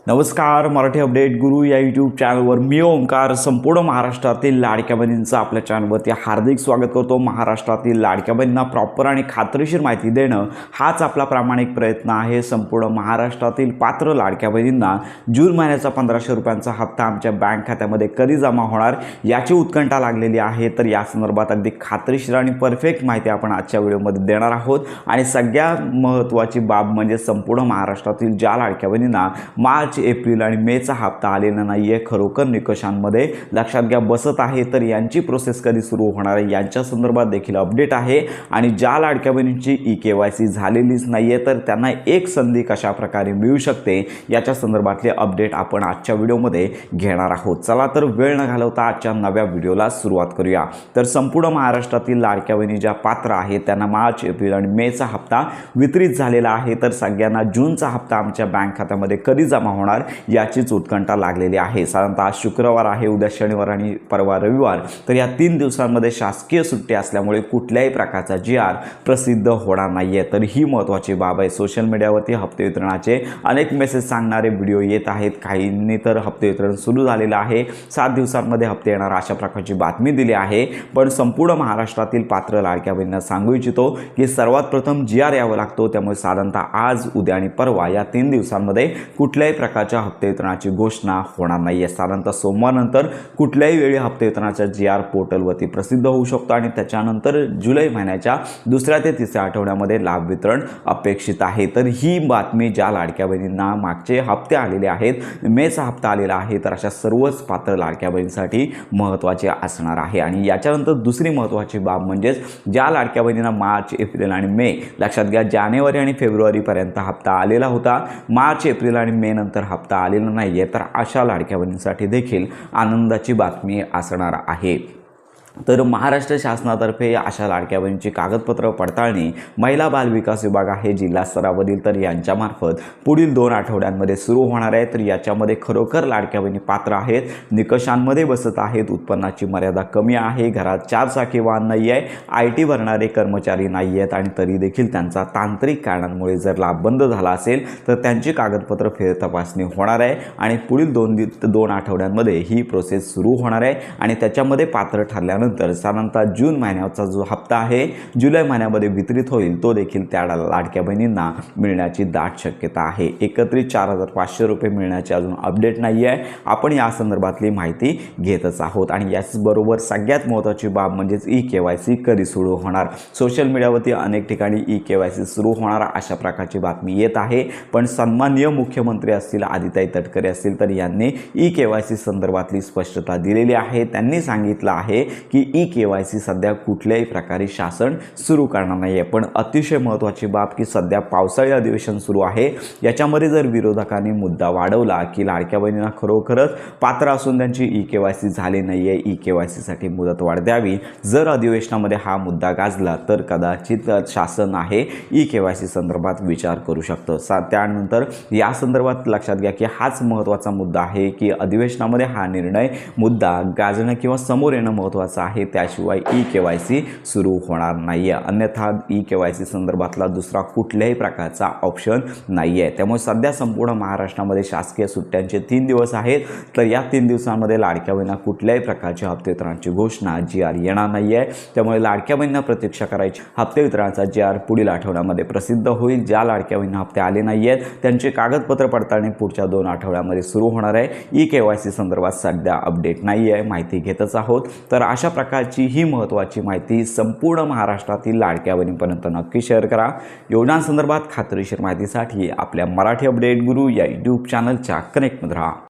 नमस्कार, मराठी अपडेट गुरु या यूट्यूब चॅनलवर मी ओंकार संपूर्ण महाराष्ट्रातील लाडक्या बहिणींचं आपल्या चॅनलवरती हार्दिक स्वागत करतो। महाराष्ट्रातील लाडक्या बहिणींना प्रॉपर आणि खात्रीशीर माहिती देणं हाच आपला प्रामाणिक प्रयत्न आहे। संपूर्ण महाराष्ट्रातील पात्र लाडक्या बहिणींना जून महिन्याचा 1500 रुपयांचा हप्ता आमच्या बँक खात्यामध्ये कधी जमा होणार याची उत्कंठा लागलेली आहे। तर या संदर्भात अगदी खात्रीशीर आणि परफेक्ट माहिती आपण आजच्या व्हिडिओमध्ये देणार आहोत। आणि सगळ्यात महत्त्वाची बाब म्हणजे संपूर्ण महाराष्ट्रातील ज्या लाडक्या बहिणींना मार्च, एप्रिल आणि मेचा हप्ता आलेला नाहीये, खरोखर निकषांमध्ये लक्षात घ्या बसत आहे, तर यांची प्रोसेस कधी सुरू होणार आहे यांच्या संदर्भात देखील अपडेट आहे। आणि ज्या लाडक्या बहिणींची EKYC झालेलीच नाहीये तर त्यांना एक संधी कशा प्रकारे मिळू शकते याच्या संदर्भातले अपडेट आपण आजच्या व्हिडिओमध्ये घेणार आहोत। चला तर वेळ न घालवता आजच्या नव्या व्हिडिओला सुरुवात करूया। तर संपूर्ण महाराष्ट्रातील लाडक्या बहिणी ज्या पात्र आहेत त्यांना मार्च, एप्रिल आणि मेचा हप्ता वितरित झालेला आहे, तर सगळ्यांना जूनचा हप्ता आमच्या बँक खात्यामध्ये कधी जमा होणार याचीच उत्कंठा लागलेली आहे। साधारणतः आज शुक्रवार आहे, उद्या शनिवार आणि परवा रविवार, तर या 3 दिवसांमध्ये शासकीय सुट्टी असल्यामुळे कुठल्याही प्रकारचा GR प्रसिद्ध होणार नाहीये। तर ही महत्त्वाची बाब आहे। सोशल मीडियावरती हप्ते वितरणाचे अनेक मेसेज सांगणारे व्हिडिओ येत आहेत, काहींनी तर हप्ते वितरण सुरू झालेलं आहे, 7 दिवसांमध्ये हप्ते येणार अशा प्रकारची बातमी दिली आहे। पण संपूर्ण महाराष्ट्रातील पात्र लाडक्या बहिणींना सांगू इच्छितो की सर्वात प्रथम GR यावं लागतो, त्यामुळे साधारणतः आज, उद्या आणि परवा या 3 दिवसांमध्ये कुठल्याही प्रकारच्या हप्ते वितरणाची घोषणा होणार नाहीये। साधारणतः सोमवारनंतर कुठल्याही वेळी हप्ते वितरणाचा GR पोर्टलवरती प्रसिद्ध होऊ शकतो आणि त्याच्यानंतर जुलै महिन्याच्या 2ऱ्या ते 3ऱ्या आठवड्यामध्ये लाभ वितरण अपेक्षित आहे। तर ही बातमी ज्या लाडक्या बहिणींना मागचे हप्ते आलेले आहेत, मेचा हप्ता आलेला आहे, तर अशा सर्वच पात्र लाडक्या बहिणींसाठी महत्त्वाचे असणार आहे। आणि याच्यानंतर दुसरी महत्त्वाची बाब म्हणजेच ज्या लाडक्या बहिणींना मार्च, एप्रिल आणि मे, लक्षात घ्या जानेवारी आणि फेब्रुवारीपर्यंत हप्ता आलेला होता, मार्च, एप्रिल आणि मे नंतर हप्ता आलेला नाहीये, तर अशा लाडक्या बहिणींसाठी देखील आनंदाची बातमी असणार आहे। तर महाराष्ट्र शासनातर्फे अशा लाडक्या बहिणींची कागदपत्र पडताळणी महिला बाल विकास विभाग आहे जिल्हा स्तरावरील, तर यांच्यामार्फत पुढील 2 आठवड्यांमध्ये सुरू होणार आहे। तर याच्यामध्ये खरोखर लाडक्या बहिणी पात्र आहेत, निकषांमध्ये बसत आहेत, उत्पन्नाची मर्यादा कमी आहे, घरात 4 चाकी वाहन नाही आहे, IT भरणारे कर्मचारी नाही आहेत आणि तरी देखील त्यांचा तांत्रिक कारणांमुळे जर लाभ बंद झाला असेल तर त्यांची कागदपत्र फेर तपासणी होणार आहे आणि पुढील 2 आठवड्यांमध्ये ही प्रोसेस सुरू होणार आहे। आणि त्याच्यामध्ये पात्र ठरल्यानंतर साधारणतः जून महिन्याचा जो हप्ता आहे जुलै महिन्यामध्ये वितरित होईल, तो देखील त्या लाडक्या बहिणींना मिळण्याची दाट शक्यता आहे। एकत्रित 4500 रुपये मिळण्याची अजून अपडेट नाही आहे, आपण या संदर्भातली माहिती घेतच आहोत। आणि याचबरोबर सगळ्यात महत्त्वाची बाब म्हणजेच EKYC कधी सुरू होणार। सोशल मीडियावरती अनेक ठिकाणी EKYC सुरू होणार अशा प्रकारची बातमी येत आहे, पण सन्माननीय मुख्यमंत्री असतील, आदिताई तटकरे असतील, तर यांनी EKYC संदर्भातली स्पष्टता दिलेली आहे। त्यांनी सांगितलं आहे की EKYC सध्या कुठल्याही प्रकारे शासन सुरू करणार नाही आहे। पण अतिशय महत्त्वाची बाब की सध्या पावसाळी अधिवेशन सुरू आहे, याच्यामध्ये जर विरोधकांनी मुद्दा वाढवला की लाडक्या बहिणींना खरोखरच पात्र असून त्यांची EKYC झाली नाही आहे, EKYCसाठी मुदतवाढ द्यावी, जर अधिवेशनामध्ये हा मुद्दा गाजला तर कदाचित शासन आहे EKYC संदर्भात विचार करू शकतं। त्यानंतर या संदर्भात लक्षात घ्या की हाच महत्त्वाचा मुद्दा आहे की अधिवेशनामध्ये हा निर्णय मुद्दा गाजणं किंवा समोर येणं महत्त्वाचं आहे, त्याशिवाय EKYC सुरू होणार नाहीये, अन्यथा EKYC संदर्भातला दुसरा कुठल्याही प्रकारचा ऑप्शन नाहीये। त्यामुळे सध्या संपूर्ण महाराष्ट्रामध्ये शासकीय सुट्ट्यांचे 3 दिवस आहेत, तर या 3 दिवसांमध्ये लाडक्या बहिणींना कुठल्याही प्रकारच्या हप्ते वितरणाची घोषणा GR येणार नाहीये। त्यामुळे लाडक्या बहिणींना प्रतीक्षा करायची, हप्ते वितरणाचा GR पुढील आठवड्यामध्ये प्रसिद्ध होईल। ज्या लाडक्या बहिणींना हप्ते आले नाहीयेत त्यांचे कागदपत्र पडताळणी पुढच्या 2 आठवड्यामध्ये सुरू होणार आहे। EKYC संदर्भात सध्या अपडेट नाही आहे, माहिती घेतच आहोत। तर अशा प्रकारची ही महत्त्वाची माहिती संपूर्ण महाराष्ट्रातील लाडक्या बहिणींपर्यंत नक्की शेअर करा। योजनांसंदर्भात खात्रीशीर माहितीसाठी आपल्या मराठी अपडेट गुरु या यूट्यूब चॅनलच्या कनेक्टमध्ये राहा।